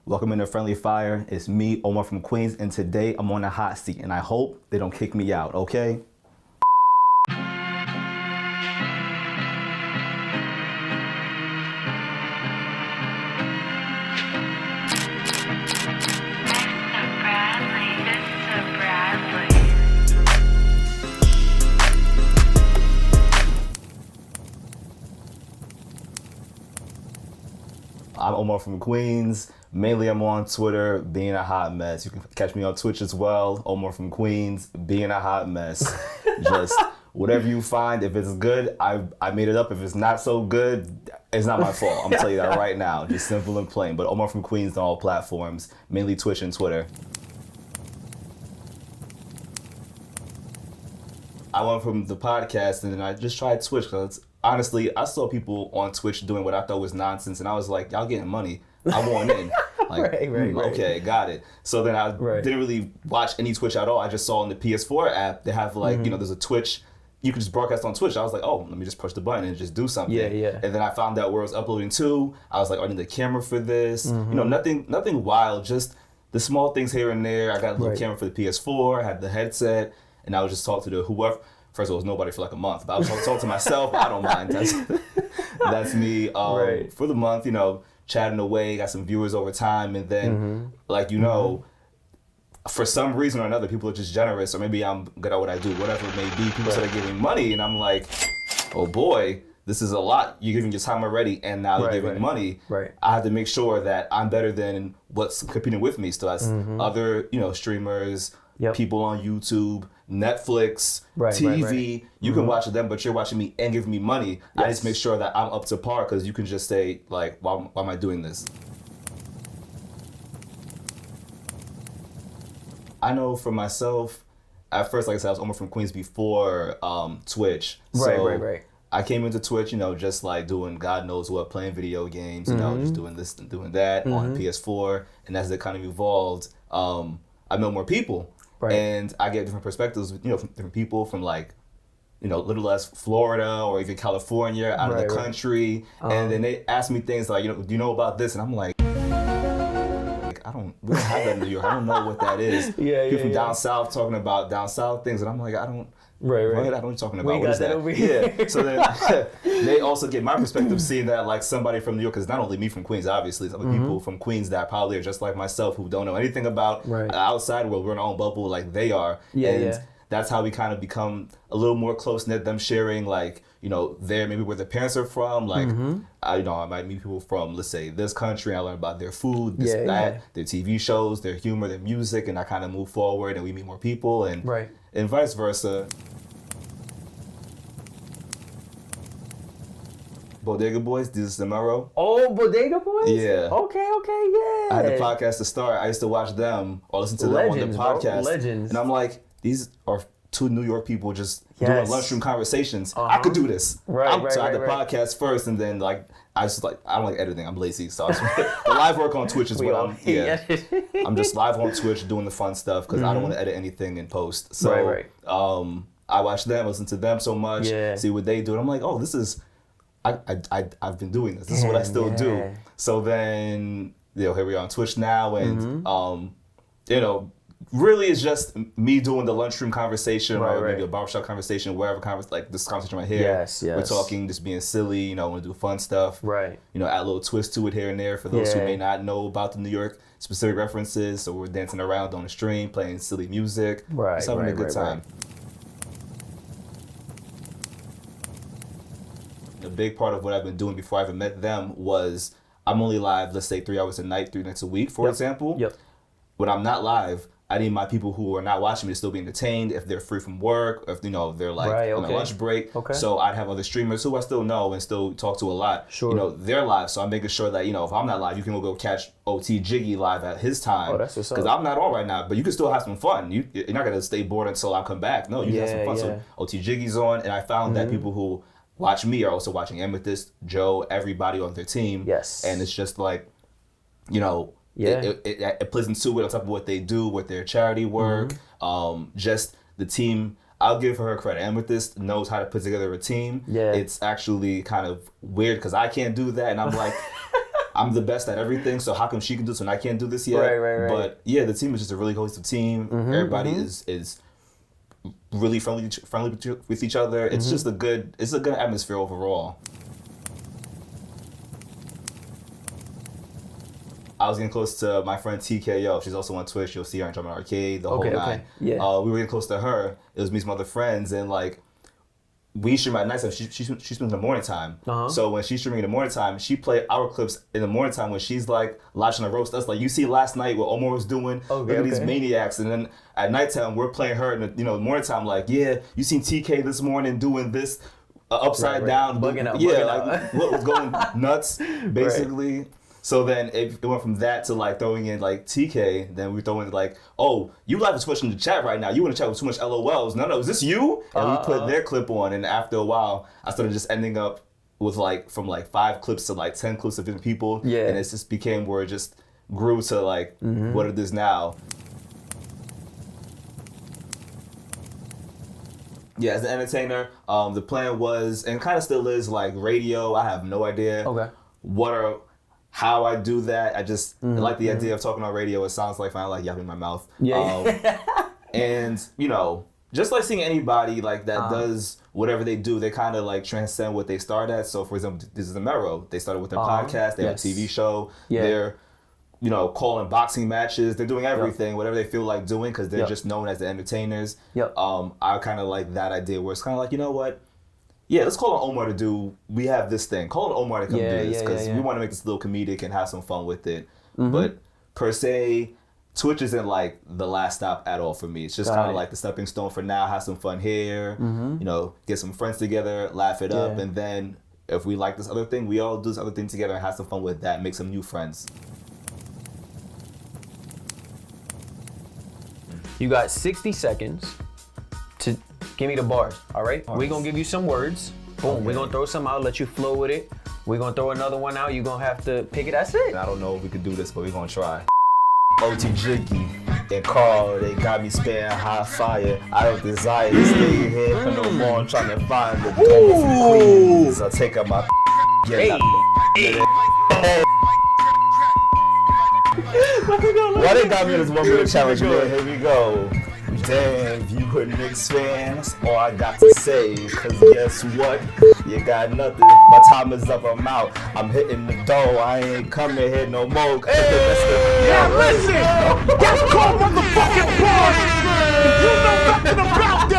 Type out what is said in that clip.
Welcome into Friendlyfire. It's me, Omar from Queens, and today I'm on the hot seat, and I hope they don't kick me out, okay? I'm Omar from Queens. Mainly I'm on Twitter, being a hot mess. You can catch me on Twitch as well, Omar from Queens, being a hot mess. Just whatever you find, if it's good, I made it up. If it's not so good, it's not my fault. I'm telling you that right now. Just simple and plain. But Omar from Queens on all platforms, mainly Twitch and Twitter. I went from the podcast and then I just tried Twitch because honestly, I saw people on Twitch doing what I thought was nonsense, and I was like, y'all getting money. I want in. Like, right. Okay, got it. So then I didn't really watch any Twitch at all. I just saw on the PS4 app, they have like, there's a Twitch, you can just broadcast on Twitch. I was like, oh, let me just push the button and just do something. Yeah. And then I found out where I was uploading to. I was like, I need a camera for this. Nothing wild, just the small things here and there. I got a little camera for the PS4, I had the headset, and I would just talk to the whoever. First of all, it was nobody for like a month, but I was talking to myself. I don't mind. That's me for the month, chatting away, got some viewers over time. And then, for some reason or another, people are just generous, or maybe I'm good at what I do, whatever it may be. People started giving money, and I'm like, oh boy, this is a lot. You're giving your time already, and now you're giving money. Right. I have to make sure that I'm better than what's competing with me. So that's other, streamers, people on YouTube, Netflix, TV. You can watch them, but you're watching me and giving me money. Yes. I just make sure that I'm up to par, because you can just say, like, why am I doing this? I know for myself, at first, like I said, I was Omar from Queens before Twitch. Right. I came into Twitch, just like doing God knows what, playing video games, just doing this and doing that on PS4. And as it kind of evolved, I met more people. Right. And I get different perspectives, from different people from like, little less Florida or even California, out of the country. And then they ask me things like, do you know about this? And I'm like, we don't have that in New York. I don't know what that is. People from down south talking about down south things. And I'm like, I don't. Right. What are you talking about? What is that? Over here. Yeah. So then they also get my perspective, seeing that like somebody from New York, because not only me from Queens, obviously, some people from Queens that probably are just like myself, who don't know anything about the outside world. We're in our own bubble like they are. That's how we kind of become a little more close-knit, them sharing like, maybe where their parents are from. Like, I might meet people from, let's say, this country, and I learn about their food, their TV shows, their humor, their music, and I kind of move forward and we meet more people and vice versa. Bodegaboys, this is Samaro. Oh, Bodegaboys? Yeah. Okay, yeah. I had the podcast to start. I used to watch them or listen to them on the podcast. Legends. And I'm like, these are two New York people just doing lunchroom conversations. I could do this. So I had the podcast first, and then like I don't like editing. I'm lazy, so the live work on Twitch is what I'm. Yeah, I'm just live on Twitch doing the fun stuff because I don't want to edit anything in post. So I watch them, listen to them so much, see what they do, and I'm like, oh, this is. I've been doing this. This is what I still do. So then, here we are on Twitch now, and really it's just me doing the lunchroom conversation or maybe a barbershop conversation, wherever like this conversation right here. Yes. We're talking, just being silly, want to do fun stuff. Right. Add a little twist to it here and there for those who may not know about the New York specific references. So we're dancing around on the stream, playing silly music. Just having a good time. A big part of what I've been doing before I even met them was I'm only live, let's say 3 hours a night, 3 nights a week, for example. When I'm not live, I need my people who are not watching me to still be entertained, if they're free from work, if they're like on a lunch break. So I'd have other streamers who I still know and still talk to a lot. They're live, so I'm making sure that if I'm not live, you can go catch OT Jiggy live at his time. Because I'm not on right now, but you can still have some fun. You're not gonna stay bored until I come back. No, you can have some fun. So OT Jiggy's on, and I found that people who watch me are also watching Amethyst, Joe, everybody on their team. And it's just like, it plays into it on top of what they do with their charity work. Just the team, I'll give her credit. Amethyst knows how to put together a team. It's actually kind of weird because I can't do that, and I'm like, I'm the best at everything, so how come she can do this when I can't do this yet? Right. But yeah, the team is just a really cohesive team. Everybody is really friendly with each other. It's just a good atmosphere overall. I was getting close to my friend TKO. She's also on Twitch. You'll see her on Andromedaarcade, the whole nine. Yeah. We were getting close to her. It was me and some other friends, and like we stream at night time. She streams in the morning time. So when she's streaming in the morning time, she play our clips in the morning time when she's like live trying to roast us. Like you see last night what Omar was doing. Look at these maniacs, and then at nighttime we're playing her in the morning time. Like you seen TK this morning doing this upside down. Bugging out. What was going nuts basically. So then it went from that to like throwing in like TK. Then we throw in like, oh, you live to Twitch in the chat right now. You in the chat with too much LOLs. No, is this you? And we put their clip on. And after a while, I started just ending up with like from like 5 clips to like 10 clips of different people. Yeah. And it just became where it just grew to like what it is now. Yeah, as an entertainer, the plan was and kind of still is like radio. I have no idea how I do that. I just like the idea of talking on radio. It sounds like I like yapping in my mouth. Yeah. And just like seeing anybody like that does whatever they do, they kind of like transcend what they start at. So for example, this is the Mero. They started with their podcast. They have a TV show. Yeah. They're calling boxing matches. They're doing everything, whatever they feel like doing, because they're just known as the entertainers. I kind of like that idea where it's kind of like, you know what? Yeah, let's call on Omar we have this thing. Call on Omar to come do this, because we want to make this a little comedic and have some fun with it. But per se, Twitch isn't like the last stop at all for me. It's just kind of like the stepping stone for now. Have some fun here, get some friends together, laugh it up, and then if we like this other thing, we all do this other thing together and have some fun with that, make some new friends. You got 60 seconds to give me the bars, all right? We're going to give you some words. Boom, we're going to throw some out, let you flow with it. We're going to throw another one out. You're going to have to pick it. That's it. I don't know if we could do this, but we're going to try. OT Jiggy and Carl, they got me spitting hot fire. I don't desire to stay here for no more. I'm trying to find the Queens. I'll take up my Why they got me in this 1 minute challenge? Here we go. Damn, you a Knicks fan, that's all I got to say. Cause guess what? You got nothing. My time is up, I'm out. I'm hitting the door, I ain't coming here no more. Now listen, that's called motherfucking bars. You know nothing about that.